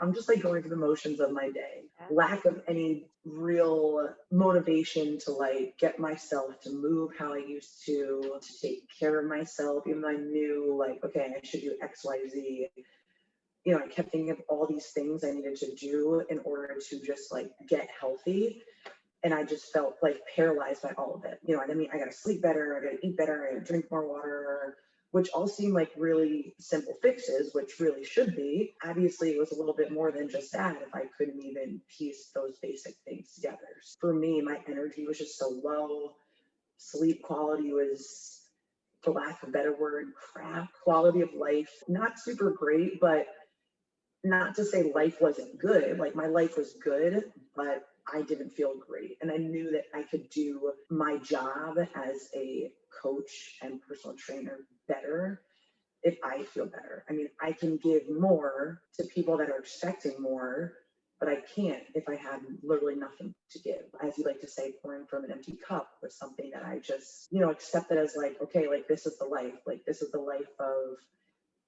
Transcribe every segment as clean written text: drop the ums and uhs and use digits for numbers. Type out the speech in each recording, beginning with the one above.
I'm just like going through the motions of my day. Lack of any real motivation to like get myself to move how I used to take care of myself, even though I knew like, okay, I should do X, Y, Z. You know, I kept thinking of all these things I needed to do in order to just like get healthy. And I just felt like paralyzed by all of it. You know, I mean, I gotta sleep better, I gotta eat better, I gotta drink more water, which all seem like really simple fixes, which really should be. Obviously, it was a little bit more than just that if I couldn't even piece those basic things together. For me, my energy was just so low. Sleep quality was, for lack of a better word, crap. Quality of life, not super great, but not to say life wasn't good. Like my life was good, but I didn't feel great. And I knew that I could do my job as a coach and personal trainer better if I feel better. I mean, I can give more to people that are expecting more, but I can't if I have literally nothing to give. As you like to say, pouring from an empty cup was something that I just, you know, accepted as like, okay, like this is the life. Like this is the life of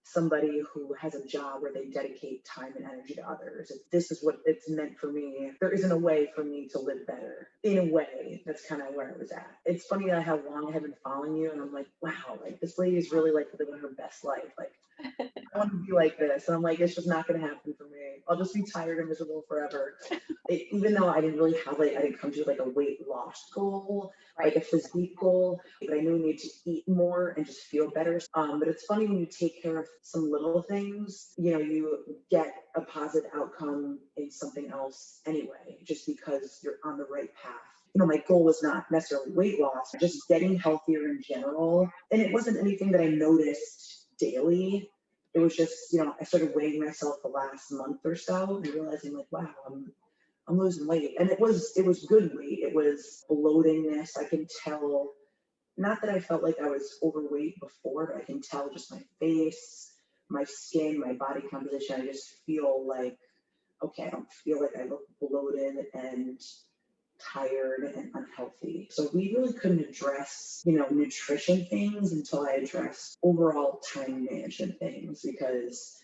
somebody who has a job where they dedicate time and energy to others. If this is what it's meant for me, there isn't a way for me to live better. In a way, that's kind of where I was at. It's funny that how long I have been following you, and I'm like, wow, like this lady is really like living her best life. Like I want to be like this. And I'm like, it's just not going to happen for me. I'll just be tired and miserable forever. Even though I didn't really have like, I didn't come to like a weight loss goal, like a physique goal, but I knew I needed to eat more and just feel better. But it's funny when you take care of some little things, you know, you get a positive outcome in something else anyway, just because you're on the right path. You know, my goal was not necessarily weight loss, just getting healthier in general. And it wasn't anything that I noticed daily. It was just, you know, I started weighing myself the last month or so and realizing like, wow, I'm losing weight. And it was good weight. It was bloatingness. I can tell, not that I felt like I was overweight before, but I can tell just my face, my skin, my body composition. I just feel like, okay, I don't feel like I look bloated and tired and unhealthy. So we really couldn't address, you know, nutrition things until I addressed overall time management things, because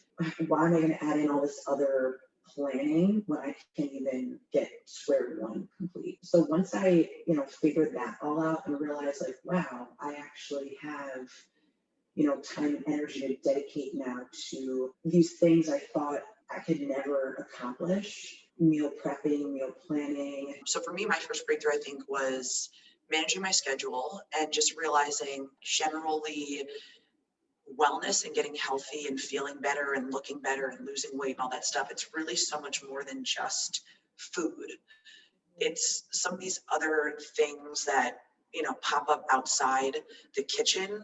why am I going to add in all this other planning when I can't even get square one complete? So once I, you know, figured that all out and realized like, wow, I actually have, you know, time and energy to dedicate now to these things I thought I could never accomplish. Meal prepping, meal planning. So for me, my first breakthrough, I think, was managing my schedule and just realizing generally wellness and getting healthy and feeling better and looking better and losing weight and all that stuff. It's really so much more than just food. It's some of these other things that, you know, pop up outside the kitchen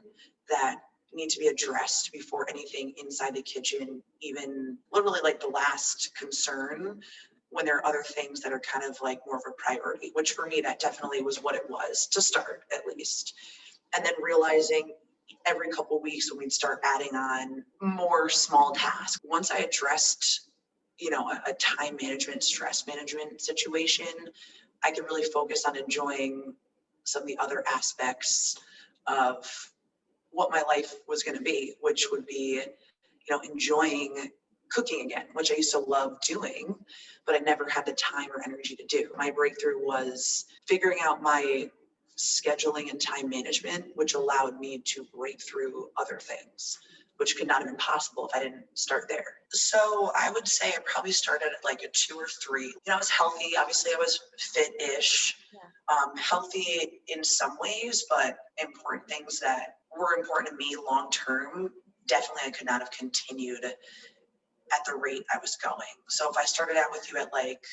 that need to be addressed before anything inside the kitchen, even literally like the last concern, when there are other things that are kind of like more of a priority, which for me, that definitely was what it was to start at least. And then realizing every couple of weeks when we'd start adding on more small tasks. Once I addressed, you know, a time management, stress management situation, I could really focus on enjoying some of the other aspects of what my life was going to be, which would be, you know, enjoying cooking again, which I used to love doing, but I never had the time or energy to do. My breakthrough was figuring out my scheduling and time management, which allowed me to break through other things, which could not have been possible if I didn't start there. So I would say I probably started at like a 2 or 3. You know, I was healthy. Obviously, I was fit-ish, healthy in some ways, but important things that were important to me long-term, definitely I could not have continued at the rate I was going. So if I started out with you at like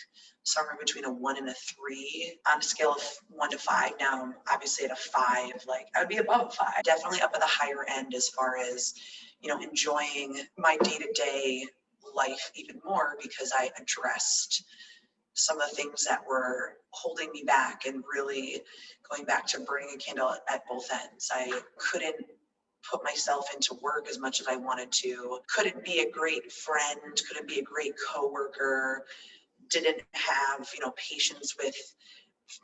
somewhere between a 1 and a 3 on a scale of 1 to 5, now I'm obviously at a 5, like I would be above a 5, definitely up at the higher end as far as, you know, enjoying my day-to-day life even more, because I addressed some of the things that were holding me back and really going back to burning a candle at both ends. I couldn't put myself into work as much as I wanted to, couldn't be a great friend, couldn't be a great coworker, didn't have, you know, patience with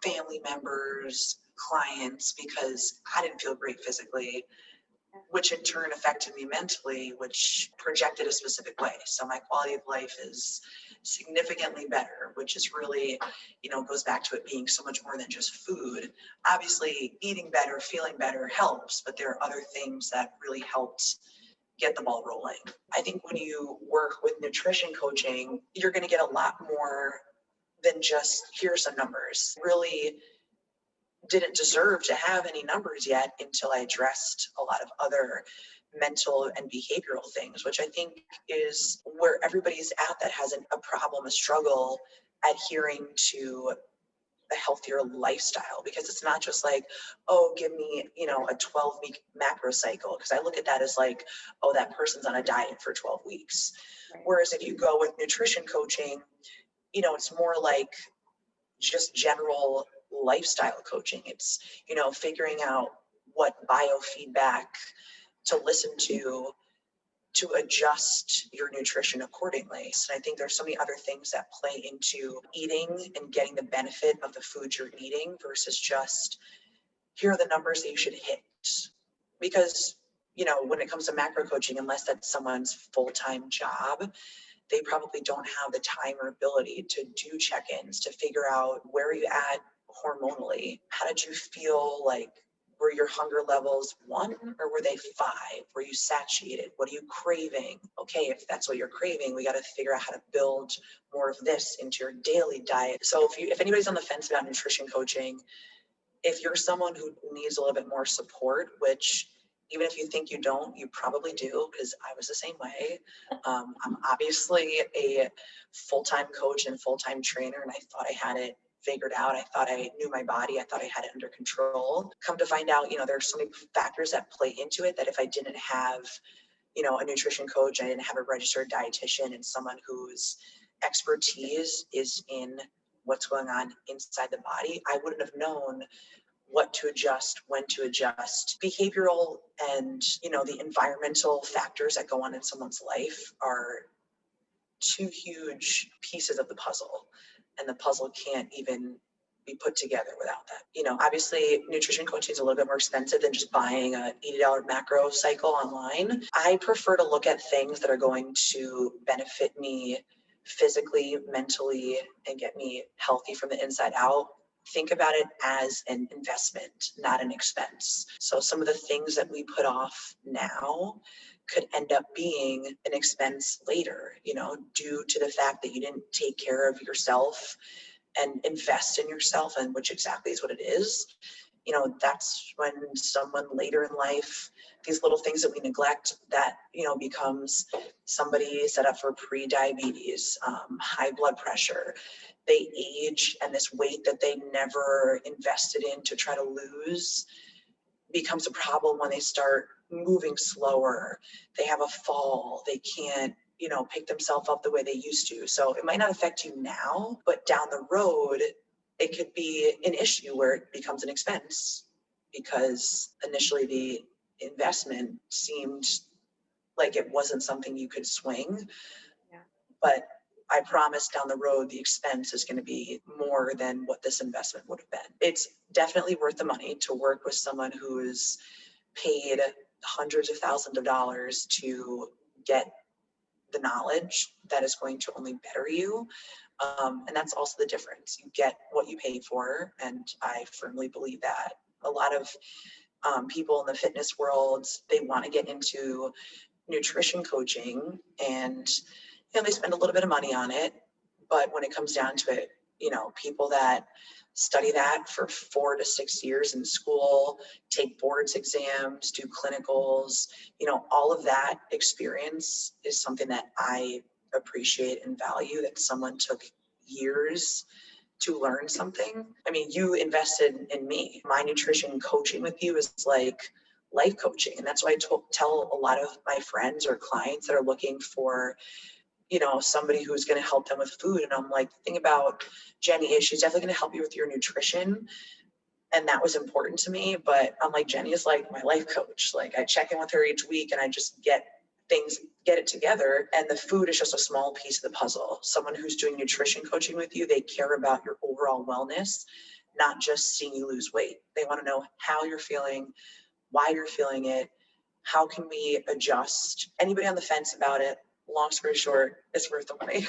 family members, clients, because I didn't feel great physically. which in turn affected me mentally, which projected a specific way. So my quality of life is significantly better, which is really, goes back to it being so much more than just food. Obviously, eating better, feeling better helps, but there are other things that really helped get the ball rolling. I think when you work with nutrition coaching, you're going to get a lot more than just here's some numbers. Really didn't deserve to have any numbers yet until I addressed a lot of other mental and behavioral things, which I think is where everybody's at that has a problem, a struggle adhering to a healthier lifestyle, because it's not just like, oh, give me, a 12-week macro cycle. Because I look at that as like, oh, that person's on a diet for 12 weeks. Right. Whereas if you go with nutrition coaching, it's more like just general lifestyle coaching. It's, figuring out what biofeedback to listen to adjust your nutrition accordingly. So I think there's so many other things that play into eating and getting the benefit of the food you're eating versus just here are the numbers that you should hit. Because, when it comes to macro coaching, unless that's someone's full-time job, they probably don't have the time or ability to do check-ins, to figure out where are you at hormonally? How did you feel? Like, were your hunger levels 1 or were they 5? Were you satiated? What are you craving? Okay, if that's what you're craving, we got to figure out how to build more of this into your daily diet. So if anybody's on the fence about nutrition coaching, if you're someone who needs a little bit more support, which even if you think you don't, you probably do, because I was the same way. I'm obviously a full-time coach and full-time trainer, and I thought I had it figured out. I thought I knew my body. I thought I had it under control. Come to find out, there are so many factors that play into it that if I didn't have, a nutrition coach, I didn't have a registered dietitian and someone whose expertise is in what's going on inside the body, I wouldn't have known what to adjust, when to adjust. Behavioral and, the environmental factors that go on in someone's life are 2 huge pieces of the puzzle, and the puzzle can't even be put together without that. Obviously nutrition coaching is a little bit more expensive than just buying a $80 macro cycle online. I prefer to look at things that are going to benefit me physically, mentally, and get me healthy from the inside out. Think about it as an investment, not an expense. So some of the things that we put off now could end up being an expense later, due to the fact that you didn't take care of yourself and invest in yourself, and which exactly is what it is. That's when someone later in life, these little things that we neglect, that, becomes somebody set up for pre-diabetes, high blood pressure. They age, and this weight that they never invested in to try to lose becomes a problem when they start moving slower. They have a fall. They can't, pick themselves up the way they used to. So it might not affect you now, but down the road, it could be an issue where it becomes an expense, because initially the investment seemed like it wasn't something you could swing. Yeah. But I promise down the road, the expense is going to be more than what this investment would have been. It's definitely worth the money to work with someone who is paid hundreds of thousands of dollars to get the knowledge that is going to only better you. And that's also the difference. You get what you pay for. And I firmly believe that. A lot of people in the fitness world, they want to get into nutrition coaching, and they spend a little bit of money on it. But when it comes down to it, people that study that for 4 to 6 years in school, take boards exams, do clinicals, all of that experience is something that I appreciate and value, that someone took years to learn something. I mean, you invested in me. My nutrition coaching with you is like life coaching. And that's why I tell a lot of my friends or clients that are looking for somebody who's going to help them with food. And I'm like, the thing about Jenny is she's definitely going to help you with your nutrition. And that was important to me. But I'm like, Jenny is like my life coach. Like, I check in with her each week and I just get it together. And the food is just a small piece of the puzzle. Someone who's doing nutrition coaching with you, they care about your overall wellness, not just seeing you lose weight. They want to know how you're feeling, why you're feeling it, How can we adjust? Anybody on the fence about it? Long story short, it's worth the money.